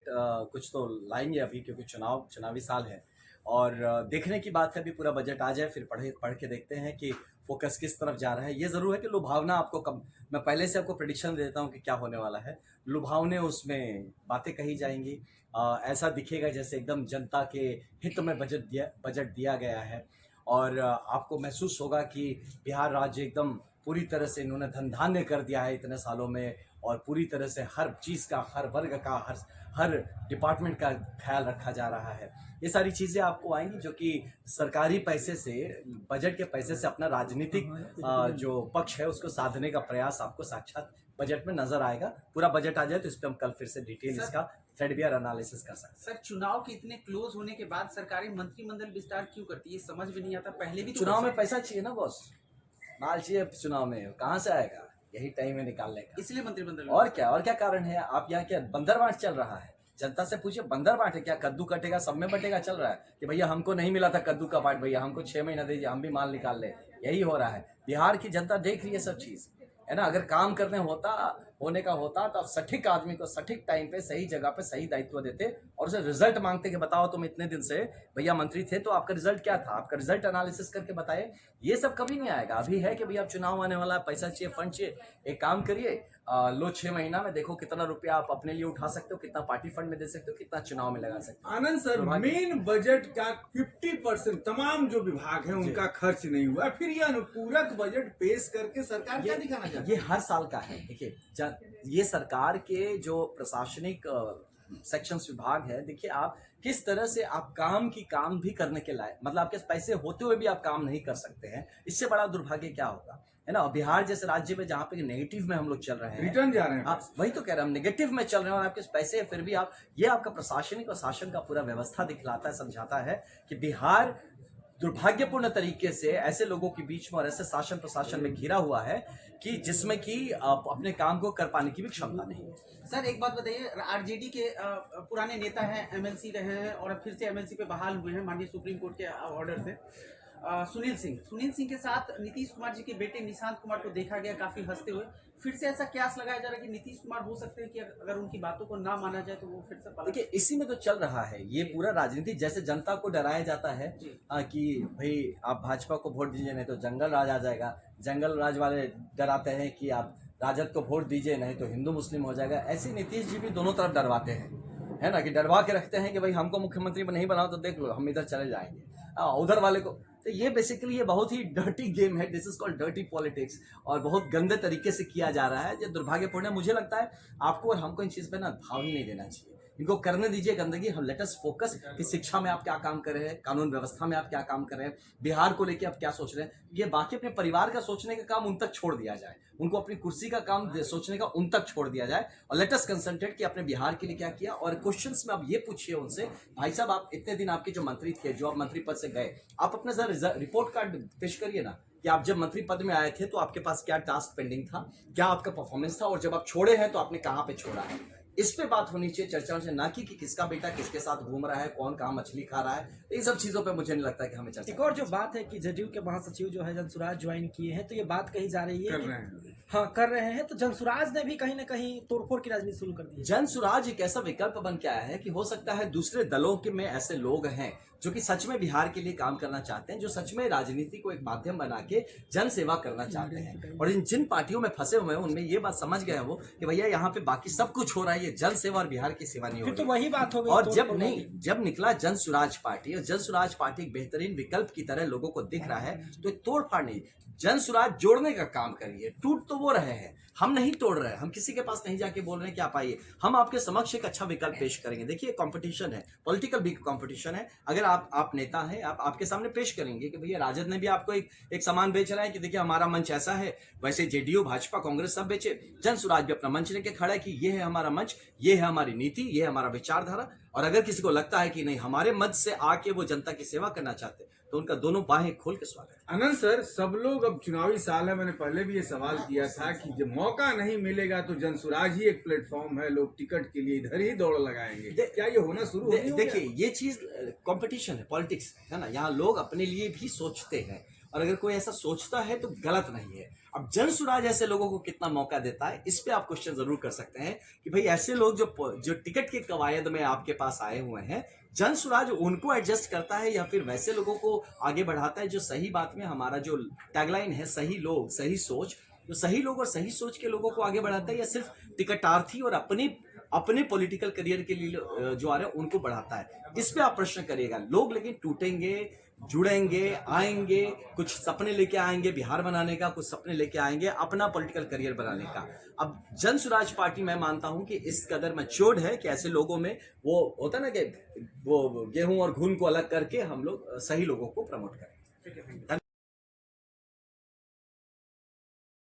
कुछ तो लाएंगे अभी, क्योंकि चुनावी साल है। और देखने की बात है, अभी पूरा बजट आ जाए फिर पढ़ के देखते हैं कि फोकस किस तरफ जा रहा है। ये ज़रूर है कि लुभावना आपको कम, मैं पहले से आपको प्रेडिक्शन देता हूँ कि क्या होने वाला है। लुभावने उसमें बातें कही जाएंगी, ऐसा दिखेगा जैसे एकदम जनता के हित में बजट दिया गया है। और आपको महसूस होगा कि बिहार राज्य एकदम पूरी तरह से इन्होंने धन धान्य कर दिया है इतने सालों में, और पूरी तरह से हर चीज़ का, हर वर्ग का, हर डिपार्टमेंट का ख्याल रखा जा रहा है। ये सारी चीज़ें आपको आएंगी जो कि सरकारी पैसे से, बजट के पैसे से अपना राजनीतिक जो पक्ष है उसको साधने का प्रयास आपको साक्षात बजट में नजर आएगा। पूरा बजट आ जाए तो इस पर हम कल फिर से डिटेल इसका थ्रेडबियर एनालिसिस कर सकते हैं। सर, चुनाव के इतने क्लोज होने के बाद सरकारी मंत्रिमंडल विस्तार क्यों करती है, ये समझ में नहीं आता। पहले भी तो चुनाव में पैसा चाहिए ना बॉस, माल चाहिए चुनाव में, कहाँ से आएगा? यही टाइम है निकालने का, इसलिए मंत्रिमंडल। और क्या कारण है? आप यहाँ क्या बंदर बांट चल रहा है? जनता से पूछिए, बंदर बांट है क्या? कद्दू कटेगा सब में बटेगा चल रहा है कि भैया हमको नहीं मिला था कद्दू का बांट, भैया हमको 6 महीना दीजिए हम भी माल निकाल ले। यही हो रहा है। बिहार की जनता देख रही है सब चीज, है ना। अगर काम होने का होता तो आप सटीक आदमी को सटीक टाइम पे सही जगह पे सही दायित्व देते और उसे रिजल्ट मांगते कि बताओ तुम इतने दिन से भैया मंत्री थे तो आपका रिजल्ट क्या था, आपका रिजल्ट एनालिसिस करके बताए। ये सब कभी नहीं आएगा। अभी है कि भैया अब चुनाव आने वाला है, पैसा चाहिए, फंड चाहिए, एक काम करिए, लो 6 महीना में देखो कितना रुपया आप अपने लिए उठा सकते हो, कितना पार्टी फंड में दे सकते हो, कितना चुनाव में लगा सकते हो। आनंद सर, मेन बजट का 50% तमाम जो विभाग है उनका खर्च नहीं हुआ, फिर ये अनुपूरक बजट पेश करके सरकार क्या दिखाना चाहती है? ये हर साल का है। देखिए, ये सरकार के जो प्रशासनिक सेक्शंस विभाग है, देखिए आप किस तरह से आप काम भी करने के लायक, मतलब आपके पैसे होते हुए भी आप काम नहीं कर सकते हैं। इससे बड़ा दुर्भाग्य क्या होगा, है ना। बिहार जैसे राज्य में जहाँ पे नेगेटिव में हम लोग चल रहे हैं, रिटर्न जा रहे हैं, आप वही तो कह रहे हैं, हम नेगेटिव में चल रहे हैं और आपके पैसे फिर भी आप, ये आपका प्रशासनिक और शासन का पूरा व्यवस्था दिखलाता है, समझाता है कि बिहार दुर्भाग्यपूर्ण तरीके से ऐसे लोगों के बीच में और ऐसे शासन प्रशासन में घिरा हुआ है कि जिसमें कि अपने काम को कर पाने की भी क्षमता नहीं है। सर, एक बात बताइए, आरजेडी के पुराने नेता हैं, एमएलसी रहे हैं और अब फिर से एमएलसी पे बहाल हुए हैं माननीय सुप्रीम कोर्ट के ऑर्डर से, सुनील सिंह के साथ नीतीश कुमार जी के बेटे निशांत कुमार को देखा गया काफी हंसते हुए। फिर से ऐसा क्यास लगाया जा रहा है कि नीतीश कुमार हो सकते हैं कि अगर उनकी बातों को ना माना जाए तो वो फिर से देखिए, इसी में तो चल रहा है ये पूरा राजनीति। जैसे जनता को डराया जाता है कि भाई आप भाजपा को वोट दीजिए नहीं तो जंगल राज आ जाएगा, जंगल राज वाले डराते हैं कि आप राजद को वोट दीजिए नहीं तो हिंदू मुस्लिम हो जाएगा। ऐसे नीतीश जी भी दोनों तरफ डरवाते हैं, है ना, कि डरवा के रखते हैं कि भाई हमको मुख्यमंत्री नहीं बनाओ तो देख लो हम इधर चले जाएंगे, उधर वाले को। तो ये बेसिकली ये बहुत ही डर्टी गेम है, this is called dirty politics, और बहुत गंदे तरीके से किया जा रहा है जो दुर्भाग्यपूर्ण है। मुझे लगता है आपको और हमको इन चीज़ पे ना भाव ही नहीं देना चाहिए, इनको करने दीजिए गंदगी। हम लेट अस फोकस कि शिक्षा में आप क्या काम कर रहे हैं, कानून व्यवस्था में आप क्या काम कर रहे हैं, बिहार को लेके आप क्या सोच रहे हैं। ये बाकी अपने परिवार का सोचने का काम उन तक छोड़ दिया जाए, उनको अपनी कुर्सी का काम सोचने का उन तक छोड़ दिया जाए, और लेट अस कंसंट्रेट कि अपने बिहार के लिए क्या किया। और क्वेश्चंस में आप ये पूछिए उनसे, भाई साहब आप इतने दिन आपके जो मंत्री थे, जो आप मंत्री पद से गए, आप अपना जरा रिपोर्ट कार्ड पेश करिए ना कि आप जब मंत्री पद में आए थे तो आपके पास क्या टास्क पेंडिंग था, क्या आपका परफॉर्मेंस था, और जब आप छोड़े हैं तो आपने कहाँ पे छोड़ा है। इस पे बात होनी चाहिए, चर्चा से, ना कि किसका बेटा किसके साथ घूम रहा है, कौन कहाँ मछली खा रहा है। इन सब चीजों पे मुझे नहीं लगता कि हमें चर्चा। एक और जो बात है कि जदयू के महासचिव जो है जनसुराज ज्वाइन किए हैं, तो ये बात कही जा रही है कर रहे हैं। हाँ, कर रहे हैं। तो जनसुराज ने भी कहीं ना कहीं तोड़फोड़ की राजनीति शुरू कर दी है। जनसुराज एक ऐसा विकल्प बन के आया है कि हो सकता है दूसरे दलों के में ऐसे लोग हैं जो कि सच में बिहार के लिए काम करना चाहते हैं, जो सच में राजनीति को एक माध्यम बना के जन सेवा करना चाहते हैं। और जिन पार्टियों में फंसे हुए हैं उनमें ये बात समझ गए हैं वो कि भैया यहाँ पे बाकी सब कुछ हो रहा है, ये जन सेवा और बिहार की सेवा नहीं हो फिर रही। तो वही बात हो गई। और जब निकला जनसुराज पार्टी, और जनसुराज पार्टी एक बेहतरीन विकल्प की तरह लोगों को दिख रहा है, तो तोड़ फाड़ नहीं, जनसुराज जोड़ने का काम करिए। टूट तो वो रहे हैं, हम नहीं तोड़ रहे हैं, हम किसी के पास नहीं जाके बोल रहे हैं कि आप आइए, हम आपके समक्ष एक अच्छा विकल्प पेश करेंगे। देखिए, कंपटीशन है, पॉलिटिकल भी कंपटीशन है। अगर आप नेता हैं, आपके सामने पेश करेंगे कि भैया राजद ने भी आपको एक सामान बेच रहा है कि देखिए हमारा मंच ऐसा है, वैसे जेडीयू भाजपा कांग्रेस सब बेचे, जनसुराज भी अपना मंच लेके खड़ा है कि ये है हमारा मंच, ये है हमारी नीति, ये है हमारा विचारधारा। और अगर किसी को लगता है कि नहीं हमारे मत से आके वो जनता की सेवा करना चाहते हैं तो उनका दोनों बाहें खोल के स्वागत है। आनंद सर, सब लोग, अब चुनावी साल है, मैंने पहले भी ये सवाल किया था कि जब मौका नहीं मिलेगा तो जनसुराज ही एक प्लेटफॉर्म है, लोग टिकट के लिए इधर ही दौड़ लगाएंगे। क्या ये होना शुरू हो गया? देखिए, ये चीज कंपटीशन है, पॉलिटिक्स है ना, यहाँ लोग अपने लिए भी सोचते हैं। और अगर कोई ऐसा सोचता है तो गलत नहीं है। अब जन स्वराज ऐसे लोगों को कितना मौका देता है, इस पे आप क्वेश्चन जरूर कर सकते हैं कि भाई ऐसे लोग जो टिकट के कवायद में आपके पास आए हुए हैं, जन स्वराज उनको एडजस्ट करता है या फिर वैसे लोगों को आगे बढ़ाता है जो सही बात में, हमारा जो टैगलाइन है सही लोग सही सोच, जो सही लोग और सही सोच के लोगों को आगे बढ़ाता है, या सिर्फ टिकटार्थी और अपने पॉलिटिकल करियर के लिए जो आ रहे हैं उनको बढ़ाता है। इस पे आप प्रश्न करिएगा। लोग लेकिन टूटेंगे, जुड़ेंगे, आएंगे, कुछ सपने लेके आएंगे बिहार बनाने का, कुछ सपने लेके आएंगे अपना पॉलिटिकल करियर बनाने का। अब जन स्वराज पार्टी मैं मानता हूं कि इस कदर मैच्योर्ड है कि ऐसे लोगों में वो होता ना कि वो गेहूं और घुन को अलग करके हम लोग सही लोगों को प्रमोट करें।